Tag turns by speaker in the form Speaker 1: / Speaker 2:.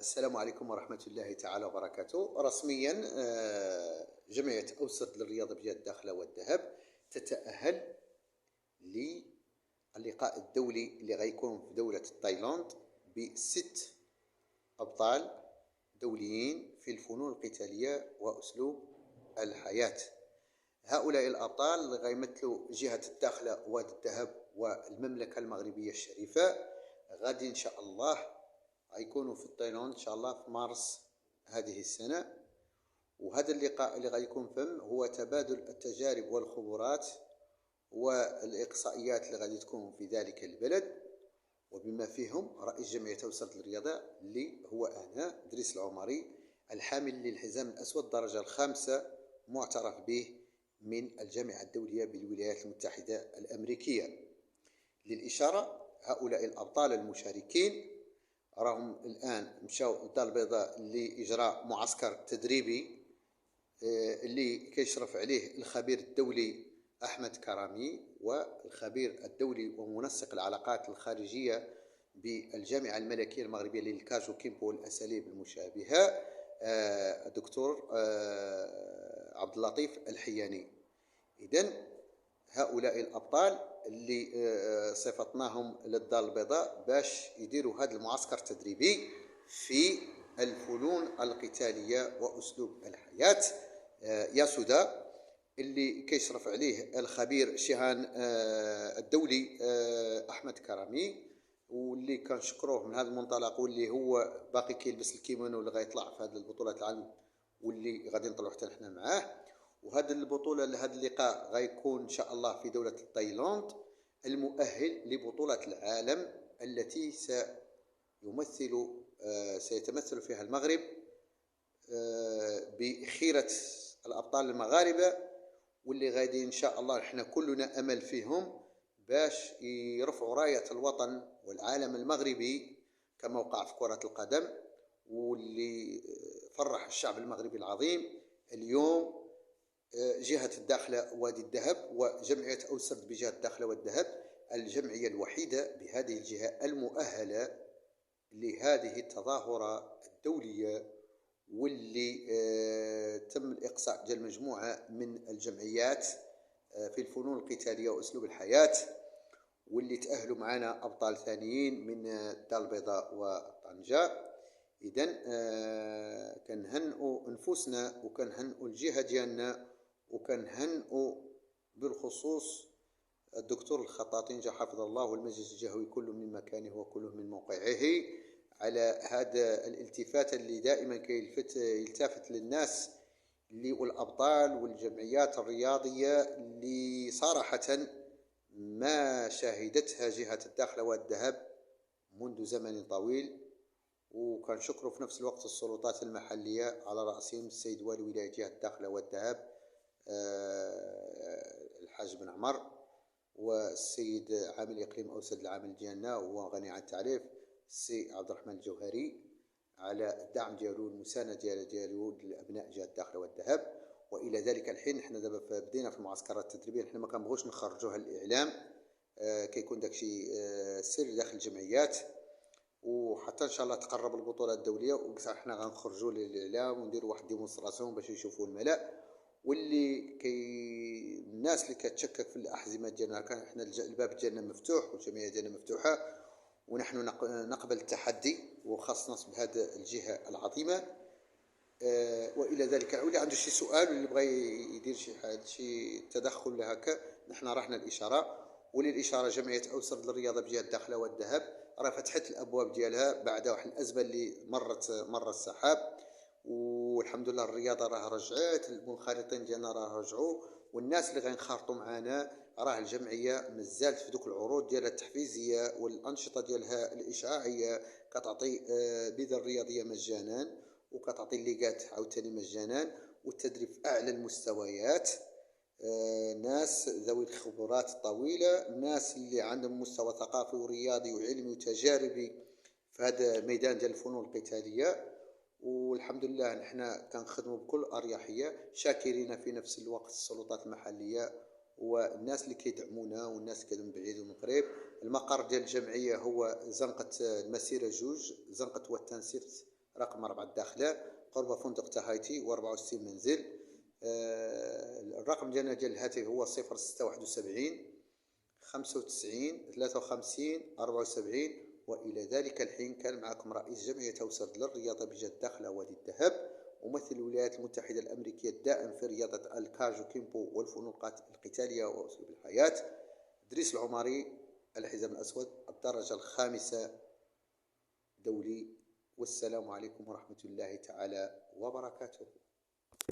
Speaker 1: السلام عليكم ورحمة الله تعالى وبركاته. رسميا جمعية أوسط للرياضة بجهة الداخلة والذهب تتأهل للقاء الدولي اللي غيكون في دولة تايلاند بست أبطال دوليين في الفنون القتالية وأسلوب الحياة. هؤلاء الأبطال اللي غيمثلوا جهة الداخلة وادي الذهب والمملكة المغربية الشريفة غادي إن شاء الله غيكونوا في تايلاند إن شاء الله في مارس هذه السنة. وهذا اللقاء اللي غيكون فم هو تبادل التجارب والخبرات والإقصائيات اللي غادي تكون في ذلك البلد، وبما فيهم رئيس جمعية أوسط للرياضة اللي هو أنا إدريس العمري، الحامل للحزام الأسود الدرجة الخامسة معترف به من الجامعة الدولية بالولايات المتحدة الأمريكية. للإشارة هؤلاء الأبطال المشاركين راهم الآن مشاو للدار البيضاء لإجراء معسكر تدريبي اللي كيشرف عليه الخبير الدولي أحمد كرامي والخبير الدولي ومنسق العلاقات الخارجية بالجامعة الملكية المغربية للكاجو كيمبو والأساليب المشابهة الدكتور عبد اللطيف الحياني. إذن هؤلاء الأبطال اللي صيفطناهم للدار البيضاء باش يديروا هذا المعسكر التدريبي في الفنون القتالية وأسلوب الحياة ياسودا اللي كيشرف عليه الخبير شيهان الدولي أحمد كرامي، واللي كنشكروه من هذا المنطلق، واللي هو باقي كيلبس الكيمونو اللي غيطلع في هذه البطولات العالم واللي غادي نطلعوا حتى حنا معاه. وهذه البطولة هذا اللقاء غيكون إن شاء الله في دولة تايلاند المؤهل لبطولة العالم التي سيتمثل فيها المغرب بخيرة الأبطال المغاربة، واللي غادي إن شاء الله احنا كلنا أمل فيهم باش يرفعوا راية الوطن والعالم المغربي كما وقع في كرة القدم، واللي فرح الشعب المغربي العظيم. اليوم جهة الداخلة وادي الذهب وجمعية أوسط بجهة الداخلة والذهب الجمعية الوحيدة بهذه الجهة المؤهلة لهذه التظاهرة الدولية، واللي تم الإقصاء ديال مجموعة من الجمعيات في الفنون القتالية وأسلوب الحياة، واللي تأهلوا معنا أبطال ثانيين من الدار البيضاء وطنجة. إذن كنهنئوا أنفسنا وكنهنئوا الجهة ديالنا وكنهنئوا بالخصوص الدكتور الخطاطنجة حفظه الله والمجلس الجهوي كل من مكانه وكله من موقعه على هذا الالتفات اللي دائما يلتفت للناس اللي والأبطال والجمعيات الرياضية اللي صراحة ما شاهدتها جهة الداخلة والذهب منذ زمن طويل. وكنشكروا في نفس الوقت السلطات المحلية على رأسهم السيد والي ولاية جهة الداخلة والذهب الحاج بن عمر، والسيد عامل إقليم أوسط العامل ديالنا وغني عن التعريف السي عبد الرحمن الجوهري على الدعم ديالو والمساندة ديالو لأبناء جهة الداخلة والذهب. وإلى ذلك الحين حنا دابا بدينا في المعسكرات التدريبية، حنا ما كنبغوش نخرجوها للإعلام، كيكون داكشي سر داخل الجمعيات، وحتى ان شاء الله تقرب البطوله الدوليه وكثر حنا غنخرجوا للاعلام ونديروا واحد ديمونستراسيون باش يشوفوا الملأ. واللي الناس اللي كتشكك في الاحزمه ديالنا كان حنا الباب ديالنا مفتوح والجمعيه ديالنا مفتوحه، ونحن نقبل التحدي وخاصنا بهذه الجهه العظيمه. والى ذلك واللي عنده شي سؤال واللي بغى يدير شي تدخل هكا نحن رحنا الاشاره. وللاشاره جمعيه اوسط للرياضه بجهه الداخله والذهب راه فتحت الابواب ديالها بعد واحد الازمه اللي مر السحاب، والحمد لله الرياضه راه رجعت، المنخرطين ديالنا راه رجعوا، والناس اللي غينخرطوا معنا راه الجمعيه مازالت في دوك العروض ديالها التحفيزيه والانشطه ديالها الاشعاعيه، كتعطي بدل الرياضيه مجانا وكتعطي الليغات عاوتاني مجانا والتدريب في اعلى المستويات. ناس ذوي الخبرات الطويلة، ناس اللي عندهم مستوى ثقافي ورياضي وعلمي وتجاربي في هذا الميدان ديال الفنون القتالية. والحمد لله نحن كنخدموا بكل أريحية، شاكرين في نفس الوقت السلطات المحلية والناس اللي كيدعمونا والناس اللي كيدعموا من بعيد ومن قريب. المقر ديال الجمعية هو زنقة المسيرة 2 زنقة والتنسيق رقم 4 الداخلة قرب فندق تهايتي و64 منزل. الرقم ديالنا ديال الهاتف هو 0671 95 53 74. وإلى ذلك الحين كان معكم رئيس جمعية أوسرد للرياضة بجدة داخل وادي الذهب، ممثل الولايات المتحدة الأمريكية الدائم في رياضة الكاجو كيمبو والفنون القتالية وأسلوب الحياة، إدريس العمري، الحزام الأسود الدرجة الخامسة دولي. والسلام عليكم ورحمة الله تعالى وبركاته.